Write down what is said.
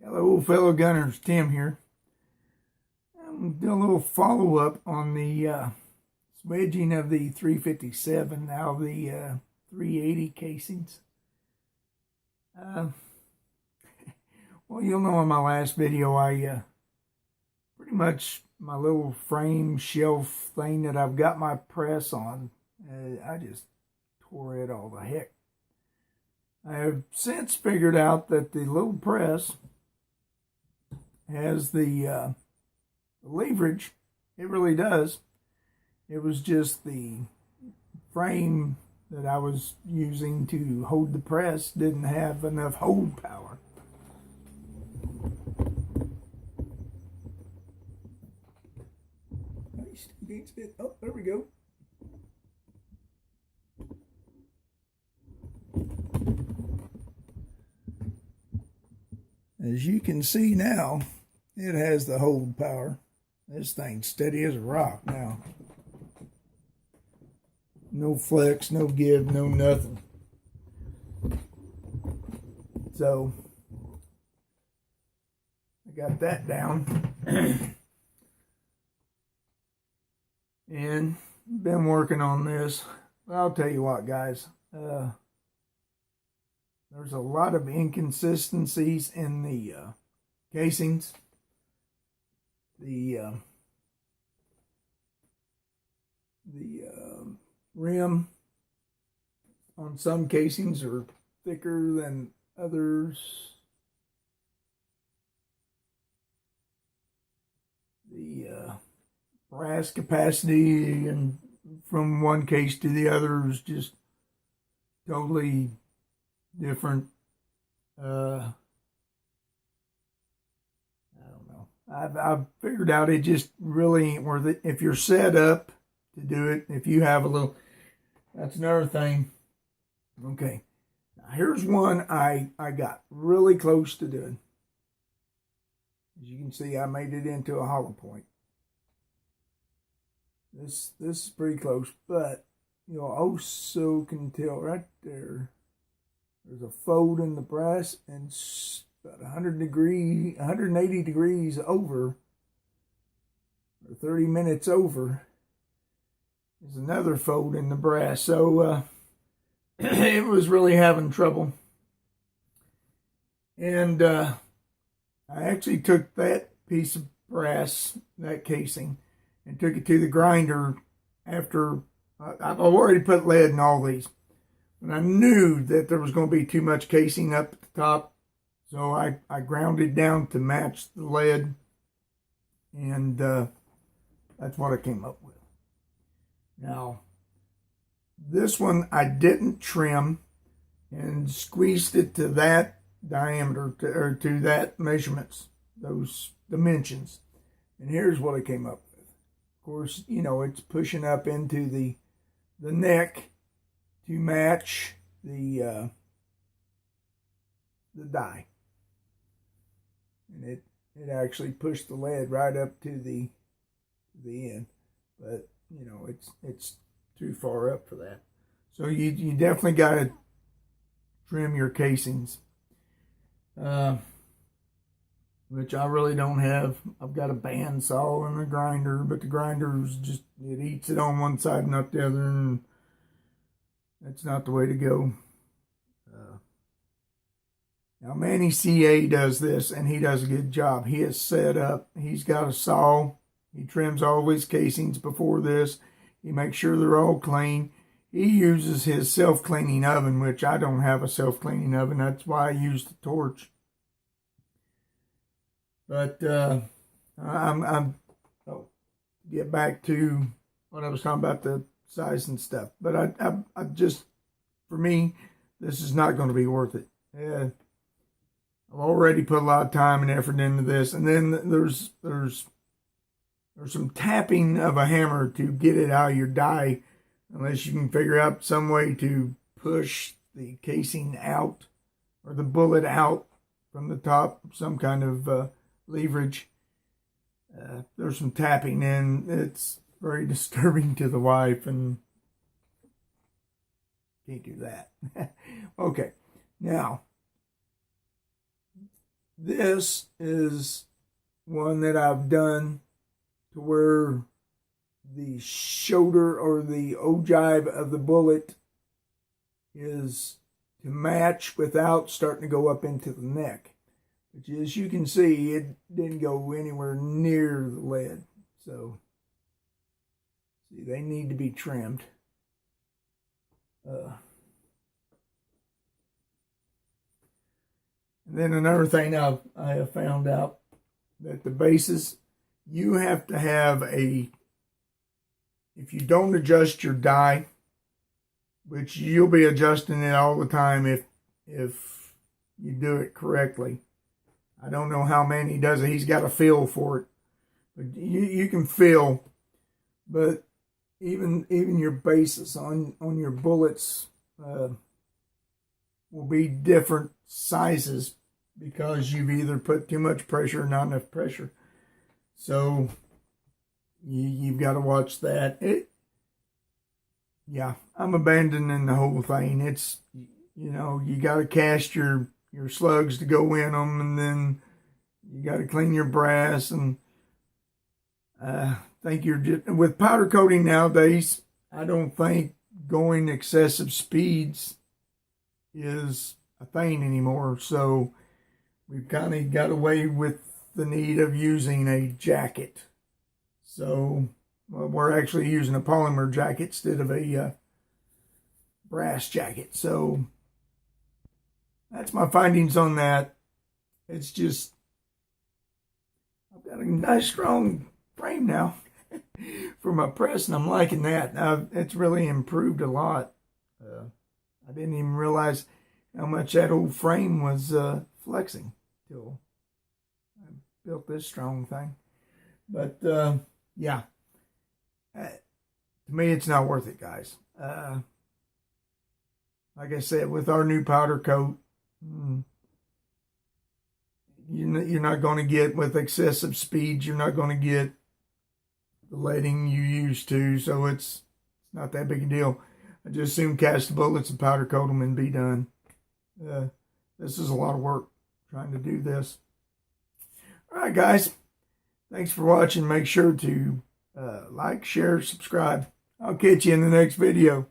Hello, fellow gunners. Tim here. I'm doing a little follow-up on the wedging of the 357 out of the 380 casings. Well, you'll know in my last video, I pretty much my little frame shelf thing that I've got my press on, I just tore it all to heck. I have since figured out that the little press has the leverage. It really does. It was just the frame that I was using to hold the press didn't have enough hold power. Oh, there we go. As you can see now, it has the hold power. This thing's steady as a rock now. No flex, no give, no nothing. So, I got that down. And been working on this. I'll tell you what, guys. There's a lot of inconsistencies in the casings. The rim on some casings are thicker than others. The brass capacity and from one case to the other is just totally different. I don't know. I've figured out it just really ain't worth it. If you're set up to do it, if you have a little, that's another thing. Okay. Now here's one I got really close to doing. As you can see, I made it into a hollow point. This is pretty close, but you'll also can tell right there, there's a fold in the brass, and about 180 degrees over, or 30 minutes over, is another fold in the brass. So it was really having trouble. And I actually took that piece of brass, that casing, and took it to the grinder after I've already put lead in all these. And I knew that there was going to be too much casing up at the top. So I ground it down to match the lead. And that's what I came up with. Now, this one I didn't trim and squeezed it to that diameter, or to that measurements, those dimensions. And here's what I came up with. Of course, you know, it's pushing up into the neck to match the die. And it actually pushed the lead right up to the end. But, you know, it's too far up for that. So you definitely got to trim your casings. Which I really don't have. I've got a bandsaw and a grinder, but the grinder's just, it eats it on one side and not the other, and that's not the way to go. Now, Manny CA does this, and he does a good job. He is set up. He's got a saw. He trims all his casings before this. He makes sure they're all clean. He uses his self-cleaning oven, which I don't have a self-cleaning oven. That's why I use the torch. But get back to what I was talking about, the size and stuff. But I just, for me, this is not going to be worth it. I've already put a lot of time and effort into this, and then there's some tapping of a hammer to get it out of your die, unless you can figure out some way to push the casing out or the bullet out from the top, some kind of leverage. There's some tapping, and it's very disturbing to the wife, and can't do that. Okay, now This is one that I've done to where the shoulder or the ogive of the bullet is to match without starting to go up into the neck. Which, as you can see, it didn't go anywhere near the lead. So, see, they need to be trimmed. And then another thing I have found out, that the bases, you have to have if you don't adjust your die, which you'll be adjusting it all the time if you do it correctly. I don't know how many he does it. He's got a feel for it. But you can feel, but even your bases on your bullets will be different sizes because you've either put too much pressure or not enough pressure. So you've got to watch that. Yeah, I'm abandoning the whole thing. It's, you got to cast your slugs to go in them, and then you got to clean your brass. And I think with powder coating nowadays, I don't think going excessive speeds is a thing anymore. So we've kind of got away with the need of using a jacket. So we're actually using a polymer jacket instead of a brass jacket. So that's my findings on that. It's just, I've got a nice strong frame now for my press, and I'm liking that. It's really improved a lot. I didn't even realize how much that old frame was flexing till I built this strong thing. But yeah, to me, it's not worth it, guys. Like I said, with our new powder coat, you're not going to get, with excessive speeds, you're not going to get the leading you used to. So it's not that big a deal. I just soon cast the bullets and powder coat them and be done. This is a lot of work trying to do this. All right, guys. Thanks for watching. Make sure to like, share, subscribe. I'll catch you in the next video.